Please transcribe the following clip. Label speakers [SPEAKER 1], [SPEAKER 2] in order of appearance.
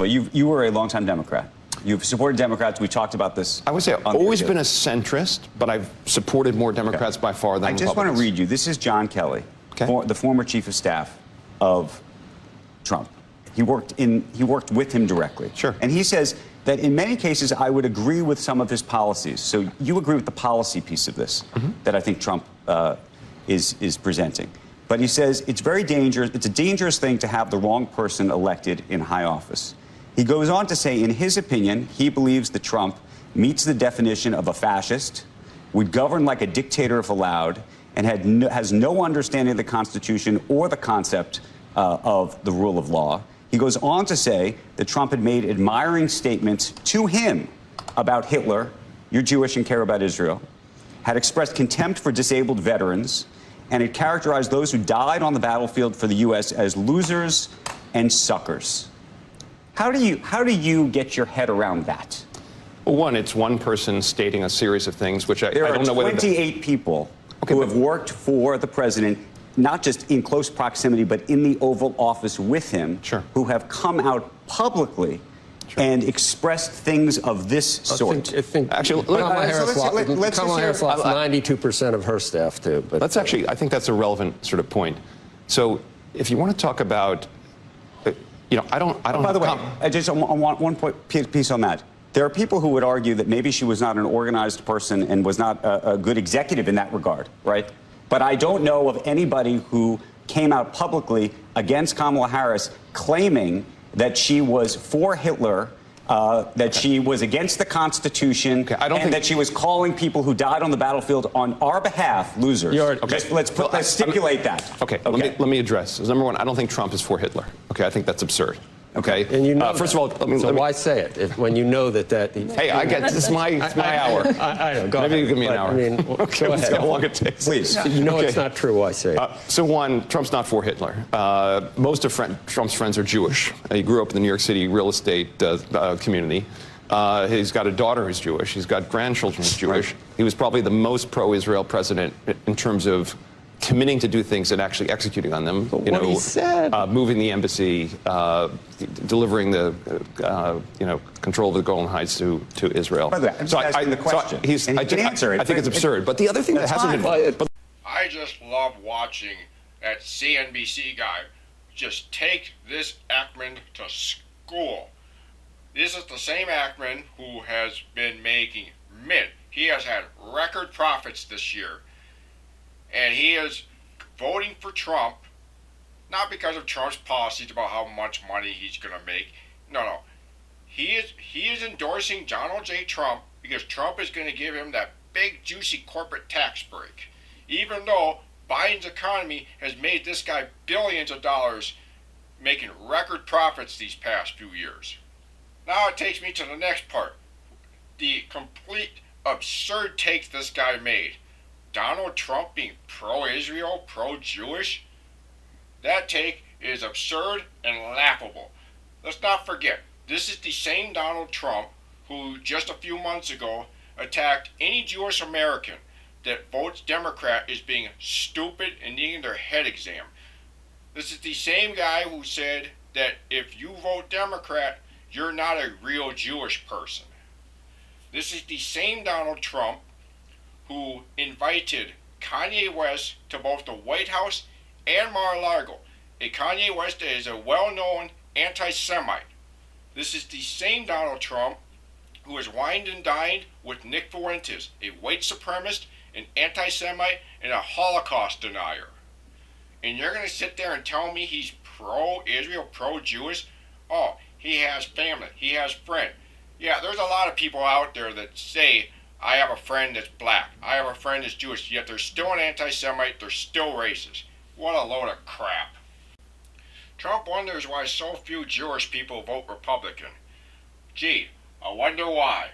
[SPEAKER 1] all, you were a longtime Democrat. You've supported Democrats. We talked about this.
[SPEAKER 2] I would say I've always been a centrist, but I've supported more Democrats by far than Republicans.
[SPEAKER 1] I just want to read you. This is John Kelly, the former chief of staff of Trump. He worked with him directly.
[SPEAKER 2] Sure.
[SPEAKER 1] And he says that in many cases, I would agree with some of his policies. So you agree with the policy piece of this that I think Trump is presenting. But he says it's very dangerous. It's a dangerous thing to have the wrong person elected in high office. He goes on to say, in his opinion, he believes that Trump meets the definition of a fascist, would govern like a dictator if allowed, and has no understanding of the Constitution or the concept of the rule of law. He goes on to say that Trump had made admiring statements to him about Hitler, you're Jewish and care about Israel, had expressed contempt for disabled veterans, and had characterized those who died on the battlefield for the U.S. as losers and suckers. How do you get your head around that?
[SPEAKER 2] Well, one, it's one person stating a series of things, which I don't know whether...
[SPEAKER 1] There are 28 people who have worked for the president, not just in close proximity, but in the Oval Office with him, who have come out publicly and expressed things of this sort.
[SPEAKER 3] Actually, Kamala Harris lost 92% of her staff, too. But
[SPEAKER 2] I think that's a relevant sort of point. So if you want to talk about... I don't.
[SPEAKER 1] By the way, I just want one piece on that. There are people who would argue that maybe she was not an organized person and was not a good executive in that regard, right? But I don't know of anybody who came out publicly against Kamala Harris claiming that she was for Hitler, that she was against the Constitution, and that she was calling people who died on the battlefield on our behalf losers. Let's stipulate that.
[SPEAKER 2] Okay. Let me address. Number one, I don't think Trump is for Hitler. Okay, I think that's absurd. Okay.
[SPEAKER 3] And you know
[SPEAKER 2] first of all,
[SPEAKER 3] why say it when you know that?
[SPEAKER 2] Hey, I get this is my hour.
[SPEAKER 3] I know. Go
[SPEAKER 2] Maybe
[SPEAKER 3] ahead.
[SPEAKER 2] you give me an hour.
[SPEAKER 3] I mean,
[SPEAKER 2] okay,
[SPEAKER 3] go
[SPEAKER 2] let's
[SPEAKER 3] ahead.
[SPEAKER 2] see how long it takes.
[SPEAKER 1] Please.
[SPEAKER 3] You know it's not true. Why say it?
[SPEAKER 2] So one, Trump's not for Hitler. Most of Trump's friends are Jewish. He grew up in the New York City real estate community. He's got a daughter who's Jewish. He's got grandchildren who's Jewish. He was probably the most pro-Israel president in terms of committing to do things and actually executing on them.
[SPEAKER 3] But what he said.
[SPEAKER 2] Moving the embassy, delivering the control of the Golan Heights to Israel.
[SPEAKER 1] By the way, I'm just asking the question. I
[SPEAKER 2] think it's absurd. But the other thing that hasn't been...
[SPEAKER 4] I just love watching that CNBC guy just take this Ackman to school. This is the same Ackman who has been making mint. He has had record profits this year. And he is voting for Trump, not because of Trump's policies about how much money he's going to make. No. He is endorsing Donald J. Trump because Trump is going to give him that big, juicy corporate tax break. Even though Biden's economy has made this guy billions of dollars making record profits these past few years. Now it takes me to the next part. The complete absurd takes this guy made. Donald Trump being pro-Israel, pro-Jewish, that take is absurd and laughable. Let's not forget, this is the same Donald Trump who just a few months ago attacked any Jewish American that votes Democrat as being stupid and needing their head examined. This is the same guy who said that if you vote Democrat, you're not a real Jewish person. This is the same Donald Trump who invited Kanye West to both the White House and Mar-a-Lago. A Kanye West that is a well-known anti-Semite. This is the same Donald Trump who has wined and dined with Nick Fuentes, a white supremacist, an anti-Semite, and a Holocaust denier. And you're going to sit there and tell me he's pro-Israel, pro-Jewish? Oh, he has family, he has friends. Yeah, there's a lot of people out there that say, I have a friend that's black, I have a friend that's Jewish, yet they're still an anti-Semite, they're still racist. What a load of crap. Trump wonders why so few Jewish people vote Republican. Gee, I wonder why.